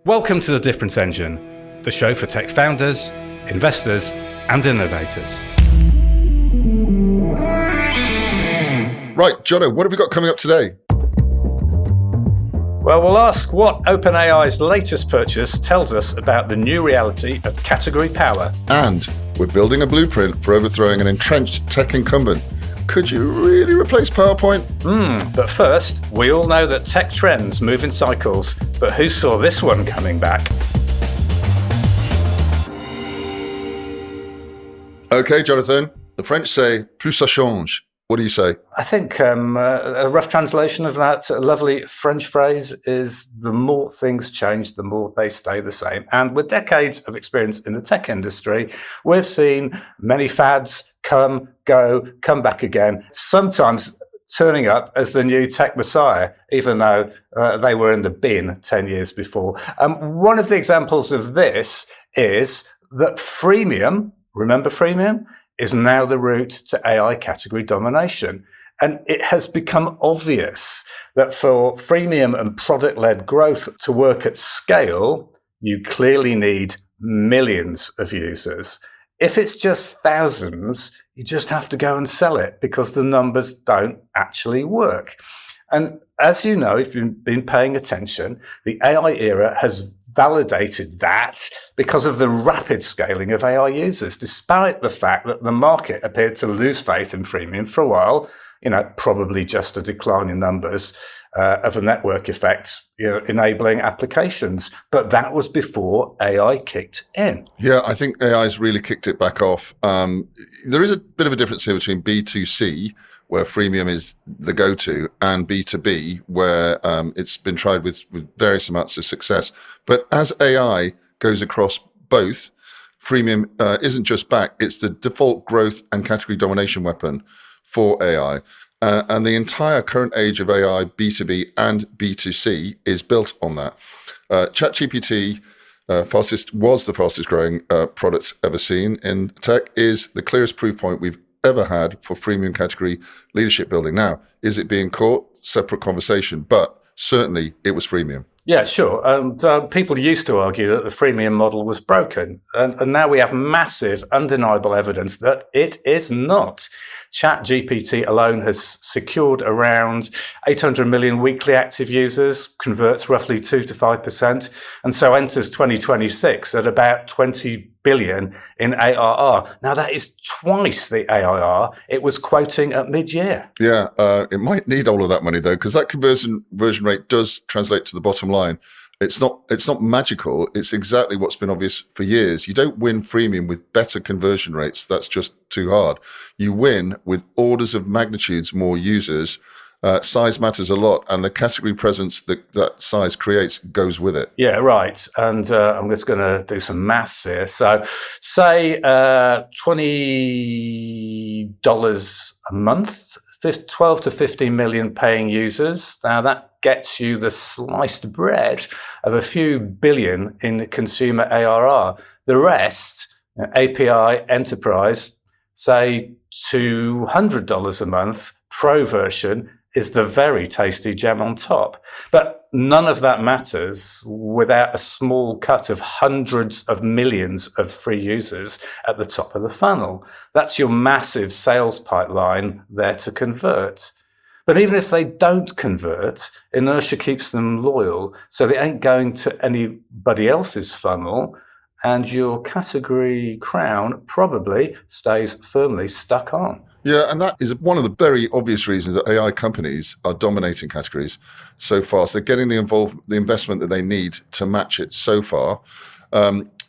Welcome to The Difference Engine, the show for tech founders, investors, and innovators. Right, Jono, what have we got coming up today? Well, we'll ask what OpenAI's latest purchase tells us about the new reality of category power. And we're building a blueprint for overthrowing an entrenched tech incumbent. Could you really replace PowerPoint? But first, we all know that tech trends move in cycles, but who saw this one coming back? Okay, Jonathan, the French say, plus ça change. What do you say? I think a rough translation of that lovely French phrase is the more things change, the more they stay the same. And with decades of experience in the tech industry, we've seen many fads come, go, come back again, sometimes turning up as the new tech messiah, even though they were in the bin 10 years before. One of the examples of this is that Freemium, remember Freemium, is now the route to AI category domination. And it has become obvious that for freemium and product-led growth to work at scale, you clearly need millions of users. If it's just thousands, you just have to go and sell it because the numbers don't actually work. And as you know, if you've been paying attention, the AI era has validated that because of the rapid scaling of AI users, despite the fact that the market appeared to lose faith in freemium for a while, probably just a decline in numbers of a network effect, enabling applications. But that was before AI kicked in. Yeah, I think AI's really kicked it back off. There is a bit of a difference here between B2C, where freemium is the go-to, and B2B, where it's been tried with various amounts of success. But as AI goes across both, freemium isn't just back, it's the default growth and category domination weapon for AI. And the entire current age of AI, B2B and B2C, is built on that. ChatGPT was the fastest growing product ever seen in tech, is the clearest proof point we've ever had for freemium category leadership building. Now, is it being caught? Separate conversation, but certainly it was freemium. Yeah, sure. And people used to argue that the freemium model was broken. And now we have massive, undeniable evidence that it is not. ChatGPT alone has secured around 800 million weekly active users, converts roughly 2 to 5%, and so enters 2026 at about 20 billion in ARR. Now, that is twice the ARR it was quoting at mid-year. Yeah, it might need all of that money, though, because that conversion rate does translate to the bottom line. It's not magical. It's exactly what's been obvious for years. You don't win freemium with better conversion rates. That's just too hard. You win with orders of magnitudes more users. Size matters a lot, and the category presence that size creates goes with it. Yeah, right. And I'm just going to do some maths here. So say $20 a month, 12 to 15 million paying users. Now that gets you the sliced bread of a few billion in consumer ARR. The rest, API enterprise, say $200 a month, pro version, is the very tasty gem on top. But none of that matters without a small cut of hundreds of millions of free users at the top of the funnel. That's your massive sales pipeline there to convert. But even if they don't convert, inertia keeps them loyal, so they ain't going to anybody else's funnel, and your category crown probably stays firmly stuck on. Yeah, and that is one of the very obvious reasons that AI companies are dominating categories so fast. They're getting the investment that they need to match it so far.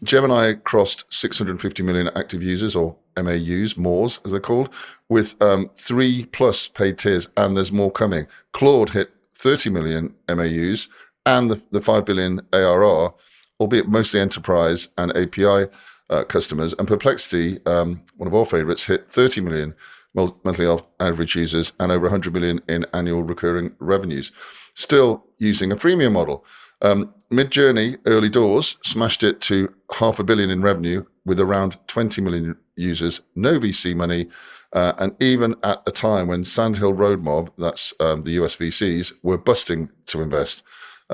Gemini crossed 650 million active users, or MAUs, MAUs as they're called, with 3+ paid tiers, and there's more coming. Claude hit 30 million MAUs and the 5 billion ARR, albeit mostly enterprise and API customers. And Perplexity, one of our favorites, hit 30 million monthly average users and over 100 million in annual recurring revenues. Still using a freemium model. Midjourney, early doors, smashed it to $500 million in revenue with around 20 million users, no VC money, and even at a time when Sand Hill Road Mob, that's the US VCs, were busting to invest.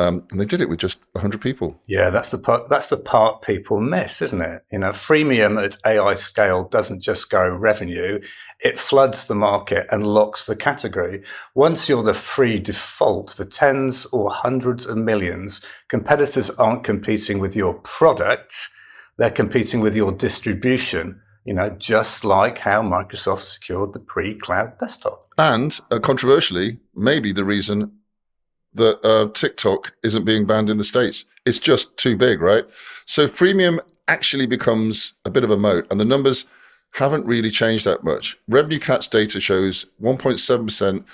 And they did it with just 100 people. Yeah, that's the part people miss, isn't it? Freemium at AI scale doesn't just grow revenue, it floods the market and locks the category. Once you're the free default for tens or hundreds of millions, competitors aren't competing with your product, they're competing with your distribution, just like how Microsoft secured the pre-cloud desktop. And controversially, maybe the reason that TikTok isn't being banned in the States. It's just too big, right? So freemium actually becomes a bit of a moat, and the numbers haven't really changed that much. Revenue Cat's data shows 1.7%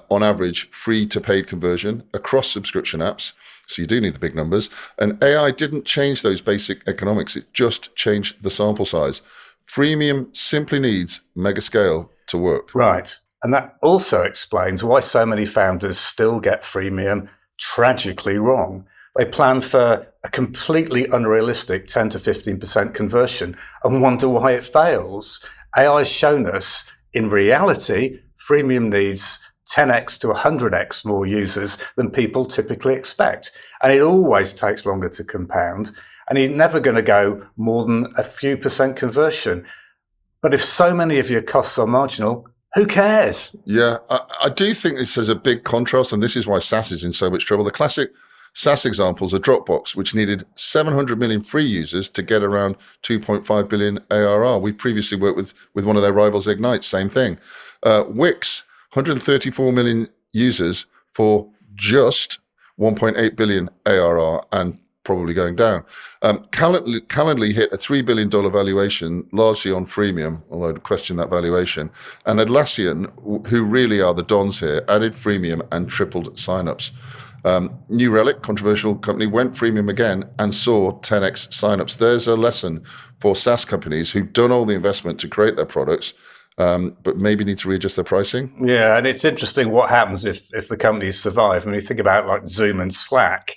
on average free to paid conversion across subscription apps. So you do need the big numbers. And AI didn't change those basic economics. It just changed the sample size. Freemium simply needs mega scale to work. Right. And that also explains why so many founders still get freemium tragically wrong. They plan for a completely unrealistic 10 to 15% conversion and wonder why it fails. AI has shown us, in reality, freemium needs 10x to 100x more users than people typically expect. And it always takes longer to compound. And you're never going to go more than a few percent conversion. But if so many of your costs are marginal, who cares? Yeah, I do think this is a big contrast, and this is why SaaS is in so much trouble. The classic SaaS examples are Dropbox, which needed 700 million free users to get around 2.5 billion ARR. We previously worked with one of their rivals, Ignite, same thing. Wix, 134 million users for just 1.8 billion ARR and probably going down. Calendly hit a $3 billion valuation, largely on freemium, although I'd question that valuation. And Atlassian, who really are the dons here, added freemium and tripled signups. New Relic, controversial company, went freemium again and saw 10x signups. There's a lesson for SaaS companies who've done all the investment to create their products, but maybe need to readjust their pricing. Yeah, and it's interesting what happens if the companies survive. I mean, you think about like Zoom and Slack,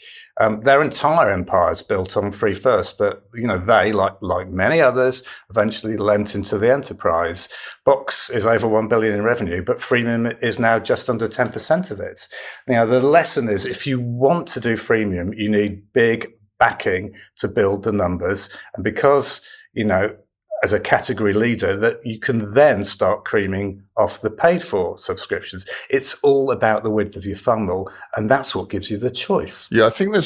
their entire empire is built on free first, but they, like many others, eventually lent into the enterprise. Box is over 1 billion in revenue, but freemium is now just under 10% of it. The lesson is, if you want to do freemium, you need big backing to build the numbers, and because as a category leader, that you can then start creaming off the paid for subscriptions. It's all about the width of your funnel, and that's what gives you the choice. Yeah, I think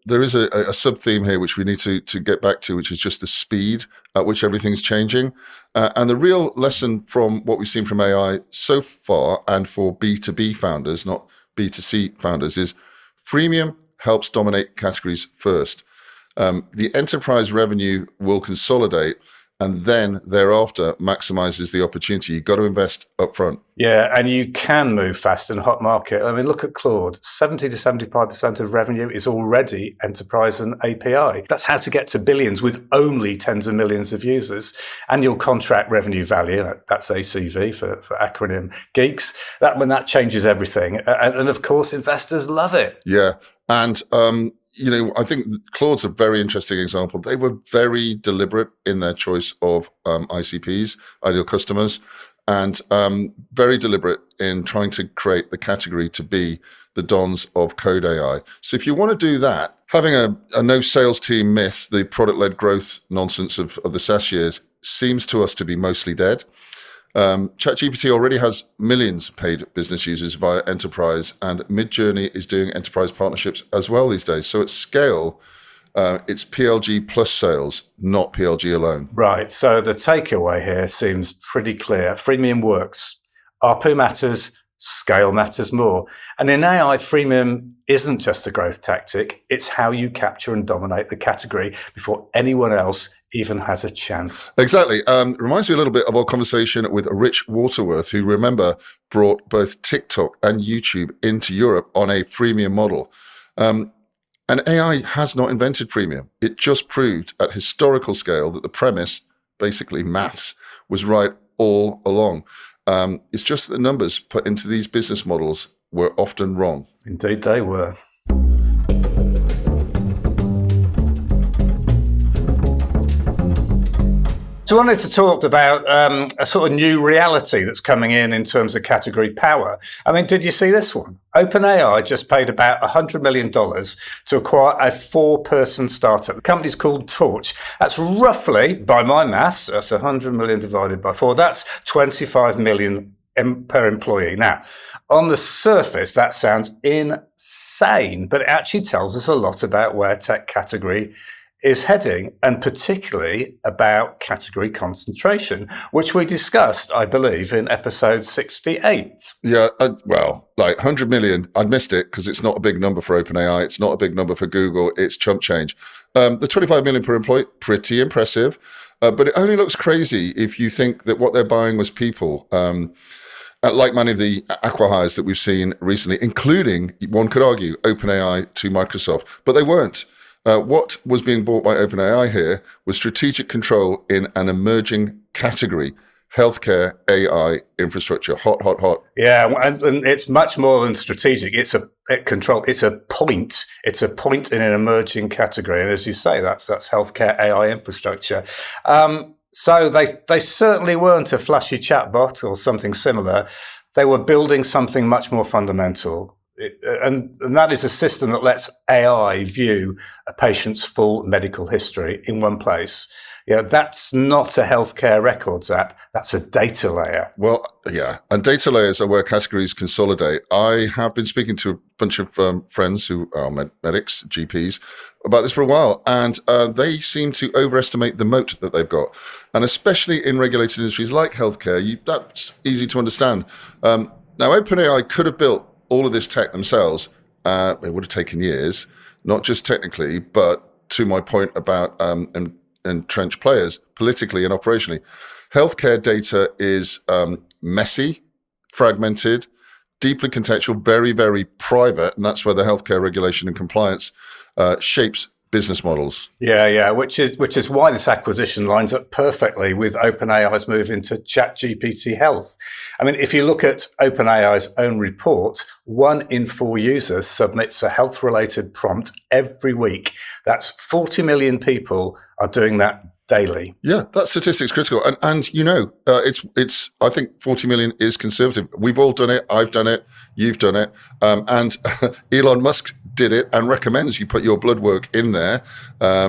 there is a sub theme here which we need to get back to, which is just the speed at which everything's changing. And the real lesson from what we've seen from AI so far, and for B2B founders, not B2C founders, is freemium helps dominate categories first. The enterprise revenue will consolidate, and then thereafter maximizes the opportunity. You've got to invest upfront. Yeah, and you can move fast in a hot market. I mean, look at Claude. 70 to 75% of revenue is already enterprise and API. That's how to get to billions with only tens of millions of users. Annual contract revenue value, that's ACV for acronym geeks. That changes everything. And of course, investors love it. Yeah, and I think Claude's a very interesting example. They were very deliberate in their choice of ICPs, ideal customers, and very deliberate in trying to create the category to be the dons of code AI. So if you want to do that, having a no sales team myth, the product-led growth nonsense of the SaaS years, seems to us to be mostly dead. ChatGPT already has millions paid business users via enterprise, and Midjourney is doing enterprise partnerships as well these days. So at scale, it's PLG plus sales, not PLG alone. Right. So the takeaway here seems pretty clear. Freemium works. ARPU matters. Scale matters more. And in AI, freemium isn't just a growth tactic. It's how you capture and dominate the category before anyone else even has a chance. Exactly. Reminds me a little bit of our conversation with Rich Waterworth, who, remember, brought both TikTok and YouTube into Europe on a freemium model. And AI has not invented freemium. It just proved at historical scale that the premise, basically maths, was right all along. It's just that the numbers put into these business models were often wrong. Indeed, they were. So I wanted to talk about a sort of new reality that's coming in terms of category power. I mean, did you see this one? OpenAI just paid about $100 million to acquire a 4-person startup. The company's called Torch. That's roughly, by my maths, that's 100 million divided by 4. That's 25 million per employee. Now, on the surface, that sounds insane, but it actually tells us a lot about where tech category is heading, and particularly about category concentration, which we discussed, I believe, in episode 68. Yeah, well, like 100 million, I missed it because it's not a big number for OpenAI. It's not a big number for Google. It's chump change. The 25 million per employee, pretty impressive, but it only looks crazy if you think that what they're buying was people. Like many of the acqui-hires that we've seen recently, including, one could argue, OpenAI to Microsoft, but they weren't. What was being bought by OpenAI here was strategic control in an emerging category, healthcare AI infrastructure. Hot, hot, hot. Yeah, and it's much more than strategic. It's a control. It's a point. It's a point in an emerging category, and as you say, that's healthcare AI infrastructure. So they certainly weren't a flashy chatbot or something similar. They were building something much more fundamental. And that is a system that lets AI view a patient's full medical history in one place. Yeah, that's not a healthcare records app. That's a data layer. Well, yeah. And data layers are where categories consolidate. I have been speaking to a bunch of friends who are medics, GPs, about this for a while. And they seem to overestimate the moat that they've got. And especially in regulated industries like healthcare, that's easy to understand. Now, OpenAI could have built all of this tech themselves. It would have taken years, not just technically, but to my point about entrenched players, politically and operationally. Healthcare data is messy, fragmented, deeply contextual, very, very private, and that's where the healthcare regulation and compliance shapes business models. Yeah, which is why this acquisition lines up perfectly with OpenAI's move into ChatGPT Health. I mean, if you look at OpenAI's own report, 1 in 4 users submits a health-related prompt every week. That's 40 million people are doing that daily. Yeah, that statistic's critical. And you know, it's I think 40 million is conservative. We've all done it. I've done it. You've done it. And Elon Musk did it and recommends you put your blood work in there.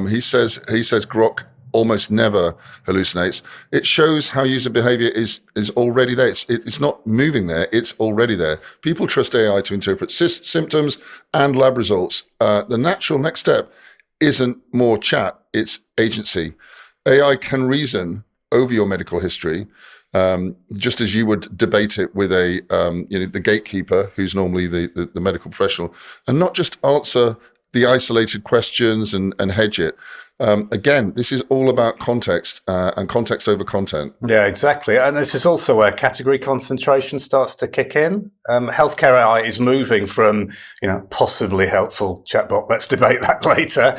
He says Grok almost never hallucinates. It shows how user behavior is already there. It's not moving there. It's already there. People trust AI to interpret symptoms and lab results. The natural next step isn't more chat. It's agency. AI can reason over your medical history, just as you would debate it with the gatekeeper, who's normally the medical professional, and not just answer the isolated questions and hedge it. Again, this is all about context and context over content. Yeah, exactly. And this is also where category concentration starts to kick in. Healthcare AI is moving from, possibly helpful chatbot, let's debate that later,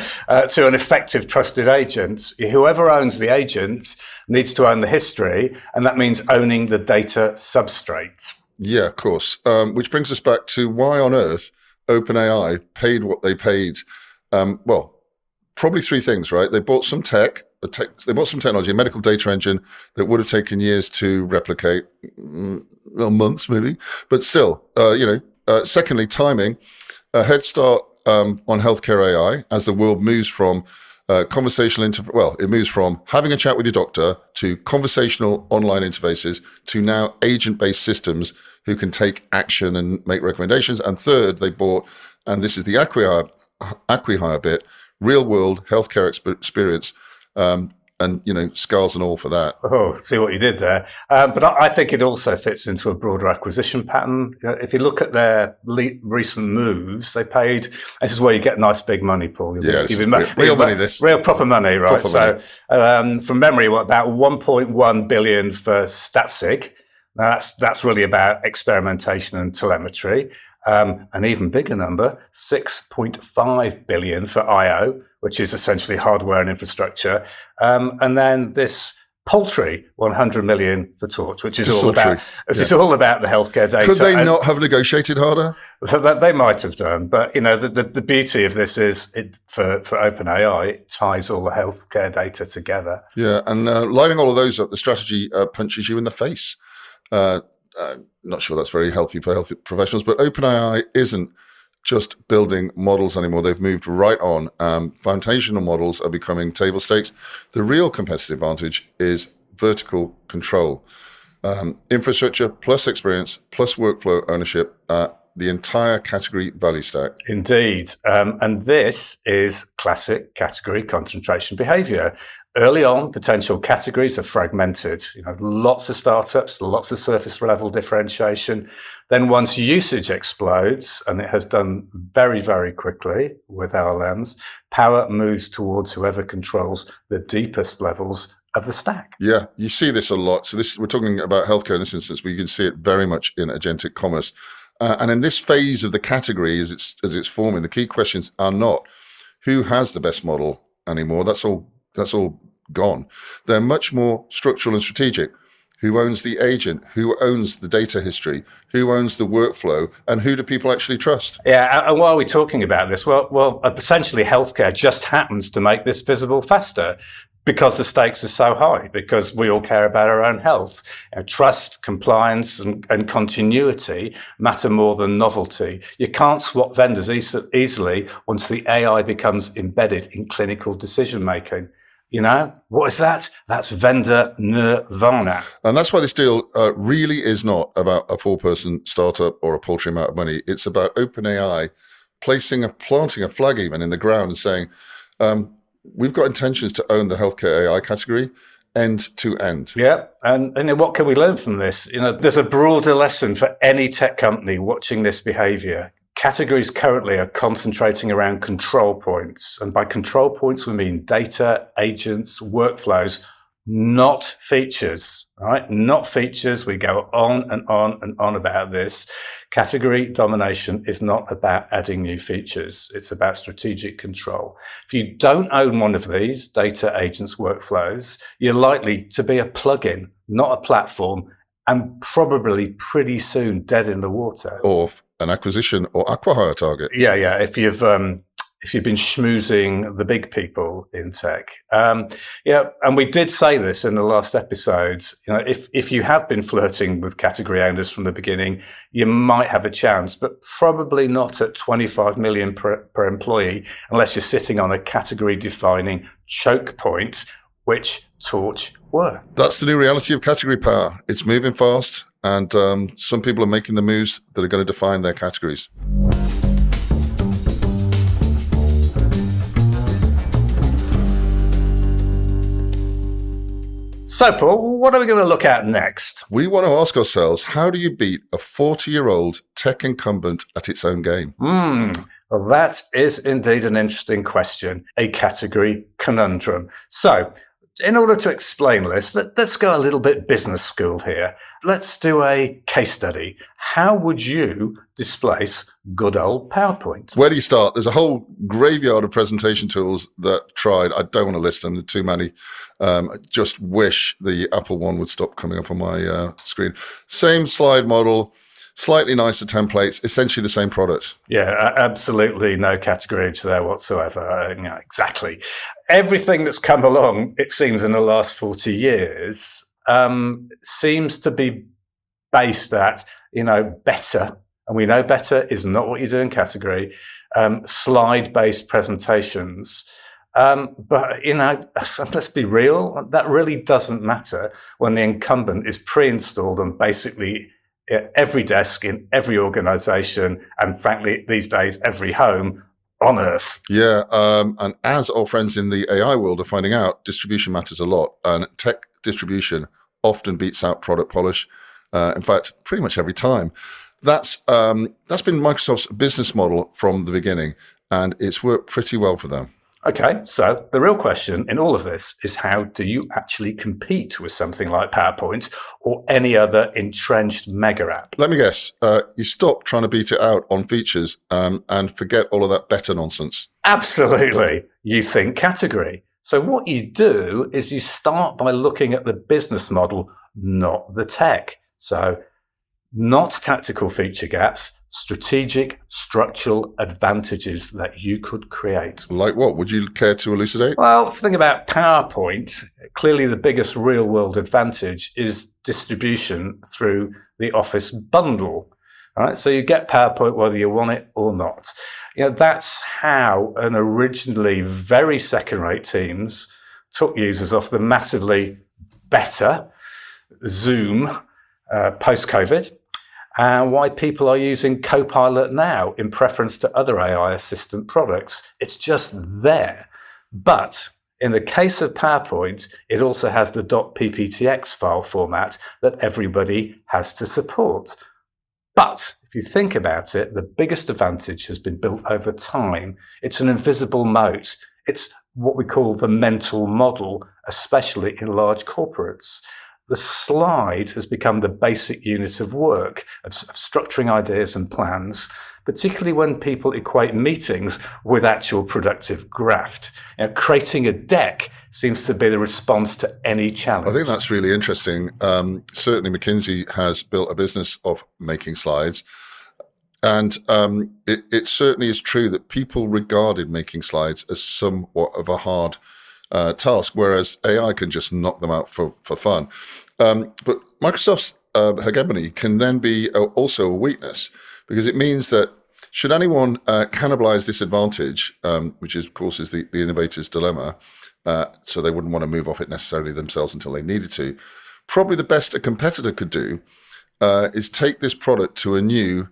to an effective trusted agent. Whoever owns the agent needs to own the history, and that means owning the data substrate. Yeah, of course. Which brings us back to why on earth OpenAI paid what they paid. Probably 3 things, right? They bought some they bought some technology, a medical data engine that would have taken years to replicate, months maybe, but still, secondly, timing, a head start on healthcare AI as the world moves from it moves from having a chat with your doctor to conversational online interfaces to now agent-based systems who can take action and make recommendations. And third, they bought, and this is the acqui-hire bit, real-world healthcare experience, and scars and all for that. Oh, see what you did there. But I think it also fits into a broader acquisition pattern. If you look at their recent moves, they paid. This is where you get nice big money, Paul. Real money. This real proper money, right? Proper money. From memory, about 1.1 billion for StatSig. Now that's really about experimentation and telemetry. An even bigger number, 6.5 billion for IO, which is essentially hardware and infrastructure. And then this Paltry 100 million for Torch, which is It's all about the healthcare data. Could they not have negotiated harder? They might have done, but the beauty of this is for OpenAI, it ties all the healthcare data together. Yeah, and lining all of those up, the strategy punches you in the face. Not sure that's very healthy for health professionals, but OpenAI isn't just building models anymore. They've moved right on. Foundational models are becoming table stakes. The real competitive advantage is vertical control. Infrastructure plus experience plus workflow ownership, the entire category value stack. Indeed. And this is classic category concentration behavior. Early on, potential categories are fragmented. Lots of startups, lots of surface level differentiation. Then once usage explodes, and it has done very, very quickly with LLMs, power moves towards whoever controls the deepest levels of the stack. Yeah, you see this a lot. So we're talking about healthcare in this instance, but you can see it very much in agentic commerce. And in this phase of the category, as it's forming, the key questions are not who has the best model anymore. That's all gone. They're much more structural and strategic. Who owns the agent? Who owns the data history? Who owns the workflow? And who do people actually trust? Yeah, and why are we talking about this? Well, essentially healthcare just happens to make this visible faster because the stakes are so high, because we all care about our own health. Trust, compliance, and continuity matter more than novelty. You can't swap vendors easily once the AI becomes embedded in clinical decision making. What is that? That's vendor nirvana. And that's why this deal really is not about a 4-person startup or a paltry amount of money. It's about OpenAI planting a flag even in the ground and saying, we've got intentions to own the healthcare AI category end to end. Yeah. And what can we learn from this? There's a broader lesson for any tech company watching this behavior. Categories currently are concentrating around control points. And by control points, we mean data, agents, workflows, not features, right? Not features. We go on and on and on about this. Category domination is not about adding new features. It's about strategic control. If you don't own one of these, data, agents, workflows, you're likely to be a plugin, not a platform, and probably pretty soon dead in the water. Or an acquisition or acquihire target. Yeah. If you've been schmoozing the big people in tech. And we did say this in the last episode. If you have been flirting with category owners from the beginning, you might have a chance, but probably not at 25 million per employee, unless you're sitting on a category defining choke point, which Torch were. That's the new reality of category power. It's moving fast, and some people are making the moves that are going to define their categories. So, Paul, what are we going to look at next? We want to ask ourselves, how do you beat a 40-year-old tech incumbent at its own game? Well, that is indeed an interesting question, a category conundrum. So, in order to explain this, let's go a little bit business school here. Let's do a case study. How would you displace good old PowerPoint? Where do you start? There's a whole graveyard of presentation tools that tried. I don't want to list them. There are too many. I just wish the Apple one would stop coming up on my screen. Same slide model, slightly nicer templates, essentially the same product. Yeah, absolutely no category edge there whatsoever. Exactly. Everything that's come along, it seems, in the last 40 years seems to be based at, better. And we know better is not what you do in category. Slide-based presentations. But let's be real, that really doesn't matter when the incumbent is pre-installed on basically every desk in every organization, and frankly, these days, every home on Earth. Yeah, and as our friends in the AI world are finding out, distribution matters a lot, and tech distribution often beats out product polish. In fact, pretty much every time. That's been Microsoft's business model from the beginning, and it's worked pretty well for them. Okay, so the real question in all of this is, how do you actually compete with something like PowerPoint or any other entrenched mega app? Let me guess, you stop trying to beat it out on features and forget all of that better nonsense. Absolutely. You think category. So what you do is you start by looking at the business model, not the tech. So not tactical feature gaps, strategic structural advantages that you could create. Like what? Would you care to elucidate? Well, if you think about PowerPoint, clearly the biggest real world advantage is distribution through the Office bundle. All right, so you get PowerPoint whether you want it or not. That's how an originally very second-rate teams took users off the massively better Zoom post-COVID, and why people are using Copilot now in preference to other AI assistant products. It's just there. But in the case of PowerPoint, it also has the .pptx file format that everybody has to support. But if you think about it, the biggest advantage has been built over time. It's an invisible moat. It's what we call the mental model, especially in large corporates. The slide has become the basic unit of work, of structuring ideas and plans, particularly when people equate meetings with actual productive graft. Creating a deck seems to be the response to any challenge. I think that's really interesting. Certainly McKinsey has built a business of making slides. And it certainly is true that people regarded making slides as somewhat of a hard task, whereas AI can just knock them out for fun. But Microsoft's hegemony can then be also a weakness, because it means that should anyone cannibalize this advantage, which is, of course is the innovator's dilemma, so they wouldn't want to move off it necessarily themselves until they needed to, probably the best a competitor could do is take this product to a new,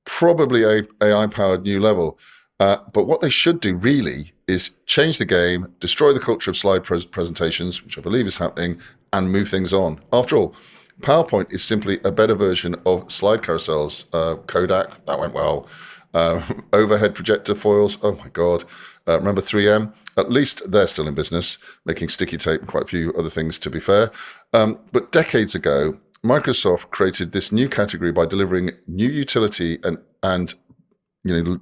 probably a AI-powered new level. But what they should do really is change the game, destroy the culture of slide presentations, which I believe is happening, and move things on. After all, PowerPoint is simply a better version of slide carousels. Kodak, that went well. Overhead projector foils, oh my God. Remember 3M? At least they're still in business, making sticky tape and quite a few other things, to be fair. But decades ago, Microsoft created this new category by delivering new utility and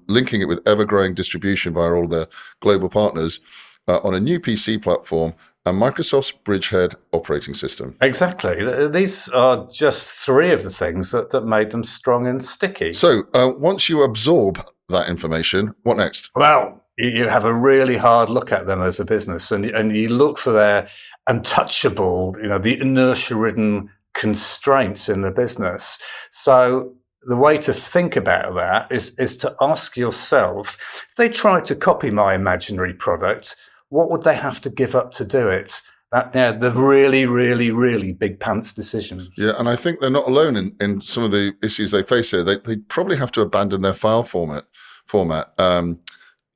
linking it with ever-growing distribution via all the global partners on a new PC platform and Microsoft's Bridgehead operating system. Exactly. These are just three of the things that made them strong and sticky. So once you absorb that information, what next? Well, you have a really hard look at them as a business, and you look for their untouchable, the inertia-ridden constraints in the business. So the way to think about that is to ask yourself, if they tried to copy my imaginary product, what would they have to give up to do it? The really, really, really big pants decisions. Yeah, and I think they're not alone in some of the issues they face here. They probably have to abandon their file format.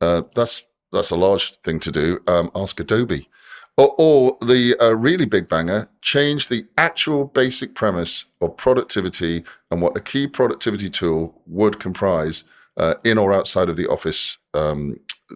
That's a large thing to do. Ask Adobe. Or the really big banger, change the actual basic premise of productivity and what a key productivity tool would comprise in or outside of the Office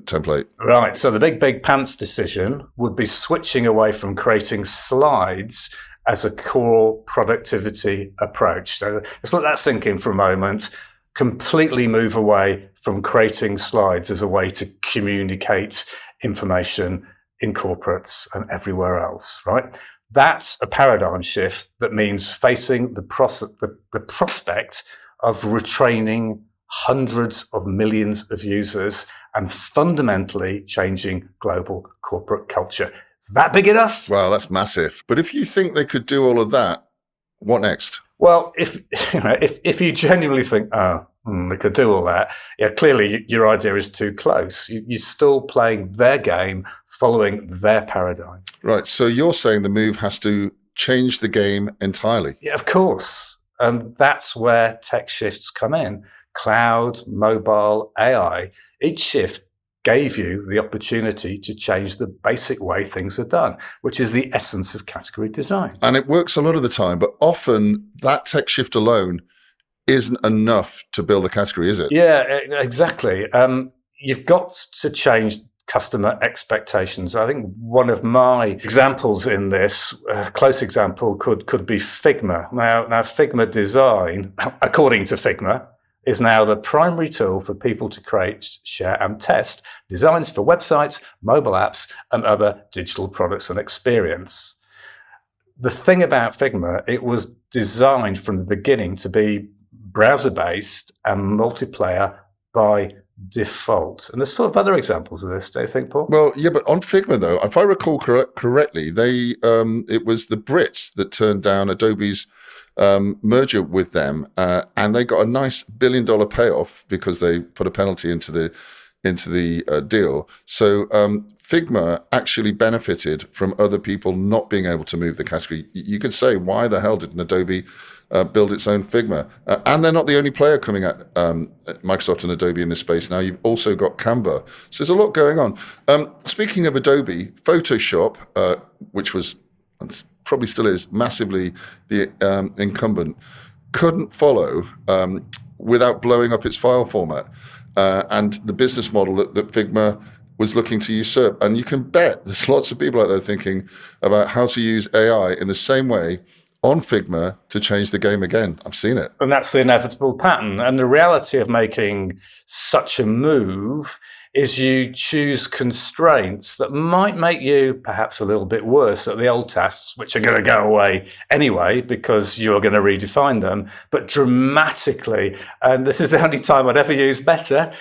template. Right. So the big pants decision would be switching away from creating slides as a core productivity approach. So let's let that sink in for a moment. Completely move away from creating slides as a way to communicate information in corporates and everywhere else, right? That's a paradigm shift that means facing the prospect of retraining hundreds of millions of users and fundamentally changing global corporate culture. Is that big enough? Wow, that's massive. But if you think they could do all of that, what next? Well, if you genuinely think, they could do all that, clearly your idea is too close. You're still playing their game, following their paradigm. Right. So you're saying the move has to change the game entirely? Yeah, of course. And that's where tech shifts come in. Cloud, mobile, AI. Each shift gave you the opportunity to change the basic way things are done, which is the essence of category design. And it works a lot of the time, but often that tech shift alone isn't enough to build a category, is it? Yeah, exactly. You've got to change customer expectations. I think one of my examples in this, a close example, could be Figma. Now Figma design, according to Figma, is now the primary tool for people to create, share, and test designs for websites, mobile apps, and other digital products and experience. The thing about Figma, it was designed from the beginning to be browser-based and multiplayer by default. And there's sort of other examples of this, do you think, Paul? Well, yeah, but on Figma, though, if I recall correctly, it was the Brits that turned down Adobe's merger with them, and they got a nice $1 billion payoff because they put a penalty into the deal. So Figma actually benefited from other people not being able to move the category. You could say, why the hell didn't Adobe build its own Figma? And they're not the only player coming at Microsoft and Adobe in this space now. You've also got Canva. So there's a lot going on. Speaking of Adobe, Photoshop, which was, probably still is, massively the incumbent, couldn't follow without blowing up its file format and the business model that Figma was looking to usurp. And you can bet there's lots of people out there thinking about how to use AI in the same way on Figma to change the game again. I've seen it. And that's the inevitable pattern. And the reality of making such a move is you choose constraints that might make you perhaps a little bit worse at the old tasks, which are going to go away anyway because you're going to redefine them, but dramatically, and this is the only time I'd ever use better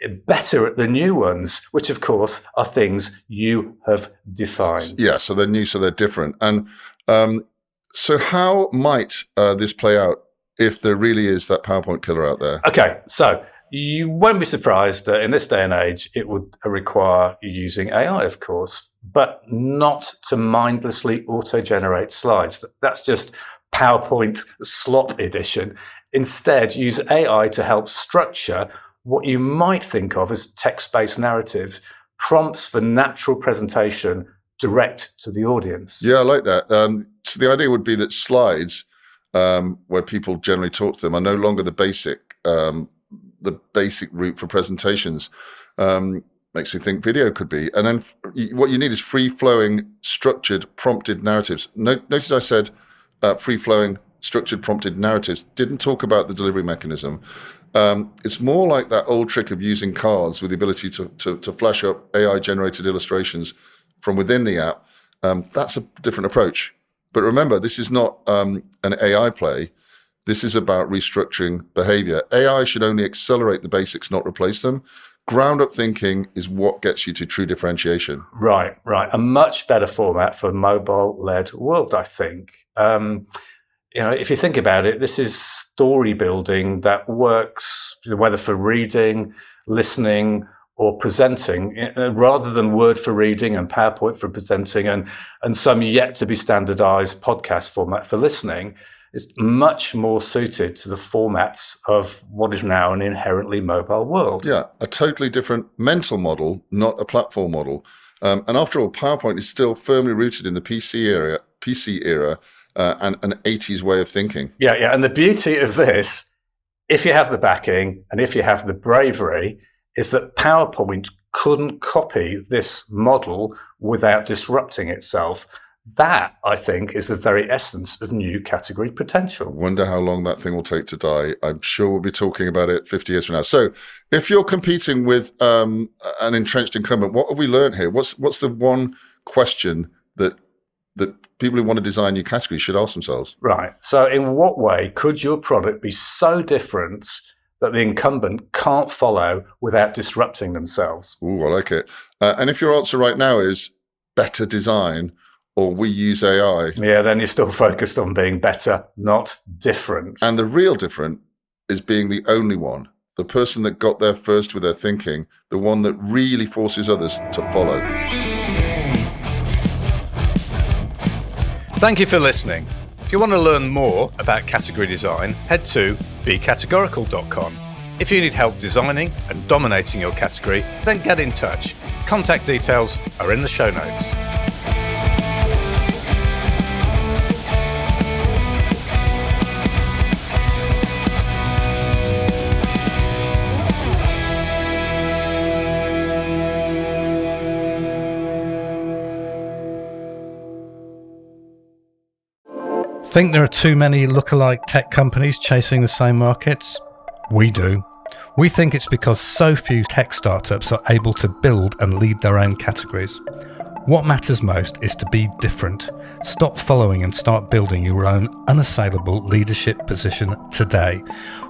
at the new ones, which of course are things you have defined. Yeah, so they're new, so they're different. And so how might this play out if there really is that PowerPoint killer out there? Okay, so you won't be surprised that in this day and age, it would require you using AI, of course, but not to mindlessly auto-generate slides. That's just PowerPoint slop edition. Instead, use AI to help structure what you might think of as text-based narrative, prompts for natural presentation direct to the audience. Yeah, I like that. So the idea would be that slides, where people generally talk to them, are no longer the basic route for presentations. Makes me think video could be. And then what you need is free-flowing, structured, prompted narratives. Notice I said free-flowing, structured, prompted narratives. Didn't talk about the delivery mechanism. It's more like that old trick of using cards with the ability to flash up AI-generated illustrations from within the app. That's a different approach. But remember, this is not an AI play. This is about restructuring behavior. AI should only accelerate the basics, not replace them. Ground-up thinking is what gets you to true differentiation. Right. A much better format for a mobile-led world, I think. If you think about it, this is story building that works, whether for reading, listening, or presenting, rather than Word for reading and PowerPoint for presenting and some yet to be standardized podcast format for listening. Is much more suited to the formats of what is now an inherently mobile world. Yeah, a totally different mental model, not a platform model. And after all, PowerPoint is still firmly rooted in the PC era and an 80s way of thinking. Yeah. And the beauty of this, if you have the backing and if you have the bravery, is that PowerPoint couldn't copy this model without disrupting itself. That, I think, is the very essence of new category potential. Wonder how long that thing will take to die. I'm sure we'll be talking about it 50 years from now. So if you're competing with an entrenched incumbent, what have we learned here? What's the one question that people who want to design new categories should ask themselves? Right. So in what way could your product be so different that the incumbent can't follow without disrupting themselves? Ooh, I like it. And if your answer right now is better design, or we use AI. Yeah, then you're still focused on being better, not different. And the real different is being the only one, the person that got there first with their thinking, the one that really forces others to follow. Thank you for listening. If you want to learn more about category design, head to becategorical.com. If you need help designing and dominating your category, then get in touch. Contact details are in the show notes. Think there are too many lookalike tech companies chasing the same markets? We do. We think it's because so few tech startups are able to build and lead their own categories. What matters most is to be different. Stop following and start building your own unassailable leadership position today.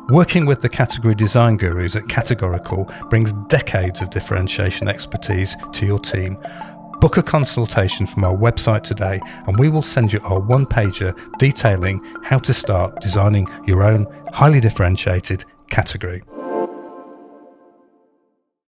Working with the category design gurus at Categorical brings decades of differentiation expertise to your team. Book a consultation from our website today and we will send you our one-pager detailing how to start designing your own highly differentiated category.